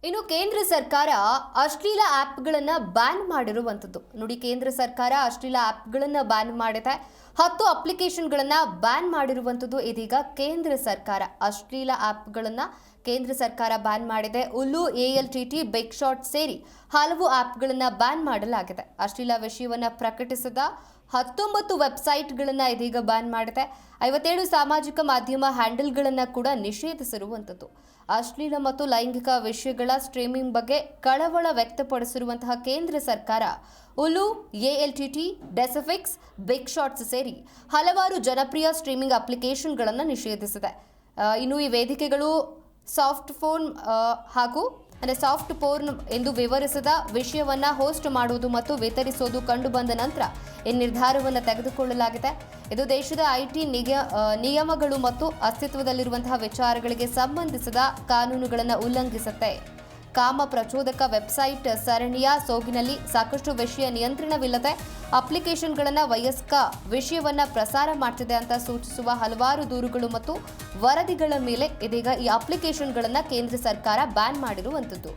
ಇನ್ನು ಕೇಂದ್ರ ಸರ್ಕಾರ ಅಶ್ಲೀಲ ಆ್ಯಪ್ಗಳನ್ನು ಬ್ಯಾನ್ ಮಾಡಿರುವಂಥದ್ದು ನೋಡಿ. ಕೇಂದ್ರ ಸರ್ಕಾರ ಅಶ್ಲೀಲ ಆ್ಯಪ್ಗಳನ್ನು ಬ್ಯಾನ್ ಮಾಡಿದೆ. 10 ಅಪ್ಲಿಕೇಶನ್ಗಳನ್ನು ಬ್ಯಾನ್ ಮಾಡಿರುವಂಥದ್ದು ಇದೀಗ ಕೇಂದ್ರ ಸರ್ಕಾರ. ಅಶ್ಲೀಲ ಆ್ಯಪ್ಗಳನ್ನು ಕೇಂದ್ರ ಸರ್ಕಾರ ಬ್ಯಾನ್ ಮಾಡಿದೆ. ಉಲ್ಲು, ALTT, ಬಿಗ್ ಶಾಟ್ ಸೇರಿ ಹಲವು ಆ್ಯಪ್ಗಳನ್ನು ಬ್ಯಾನ್ ಮಾಡಲಾಗಿದೆ. ಅಶ್ಲೀಲ ವಿಷಯವನ್ನು ಪ್ರಕಟಿಸಿದ 19 ವೆಬ್ಸೈಟ್ಗಳನ್ನು ಇದೀಗ ಬ್ಯಾನ್ ಮಾಡಿದೆ. 57 ಸಾಮಾಜಿಕ ಮಾಧ್ಯಮ ಹ್ಯಾಂಡಲ್ಗಳನ್ನು ಕೂಡ ನಿಷೇಧಿಸಿರುವಂಥದ್ದು. ಅಶ್ಲೀಲ ಮತ್ತು ಲೈಂಗಿಕ ವಿಷಯಗಳ ಸ್ಟ್ರೀಮಿಂಗ್ ಬಗ್ಗೆ ಕಳವಳ ವ್ಯಕ್ತಪಡಿಸಿರುವಂತಹ ಕೇಂದ್ರ ಸರ್ಕಾರ ಉಲು, ALTT, ಡೆಸಫಿಕ್ಸ್, ಬಿಗ್ ಶಾಟ್ಸ್ ಸೇರಿ ಹಲವಾರು ಜನಪ್ರಿಯ ಸ್ಟ್ರೀಮಿಂಗ್ ಅಪ್ಲಿಕೇಶನ್ಗಳನ್ನು ನಿಷೇಧಿಸಿದೆ. ಇನ್ನು ಈ ವೇದಿಕೆಗಳು ಸಾಫ್ಟ್ ಪೋರ್ನ್ ಎಂದು ವಿವರಿಸಿದ ವಿಷಯವನ್ನು ಹೋಸ್ಟ್ ಮಾಡುವುದು ಮತ್ತು ವಿತರಿಸುವುದು ಕಂಡುಬಂದ ನಂತರ ಈ ನಿರ್ಧಾರವನ್ನು ತೆಗೆದುಕೊಳ್ಳಲಾಗಿದೆ. ಇದು ದೇಶದ IT ನಿಯಮಗಳು ಮತ್ತು ಅಸ್ತಿತ್ವದಲ್ಲಿರುವಂತಹ ವಿಚಾರಗಳಿಗೆ ಸಂಬಂಧಿಸಿದ ಕಾನೂನುಗಳನ್ನು ಉಲ್ಲಂಘಿಸುತ್ತೆ. ಕಾಮ ಪ್ರಚೋದಕ ವೆಬ್ಸೈಟ್ ಸರಣಿಯ ಸೋಗಿನಲ್ಲಿ ಸಾಕಷ್ಟು ವಿಷಯ ನಿಯಂತ್ರಣವಿಲ್ಲದೆ ಅಪ್ಲಿಕೇಶನ್ಗಳನ್ನು ವಯಸ್ಕ ವಿಷಯವನ್ನು ಪ್ರಸಾರ ಮಾಡ್ತಿದೆ ಅಂತ ಸೂಚಿಸುವ ಹಲವಾರು ದೂರುಗಳು ಮತ್ತು ವರದಿಗಳ ಮೇಲೆ ಇದೀಗ ಈ ಅಪ್ಲಿಕೇಶನ್ಗಳನ್ನು ಕೇಂದ್ರ ಸರ್ಕಾರ ಬ್ಯಾನ್ ಮಾಡಿರುವಂಥದ್ದು.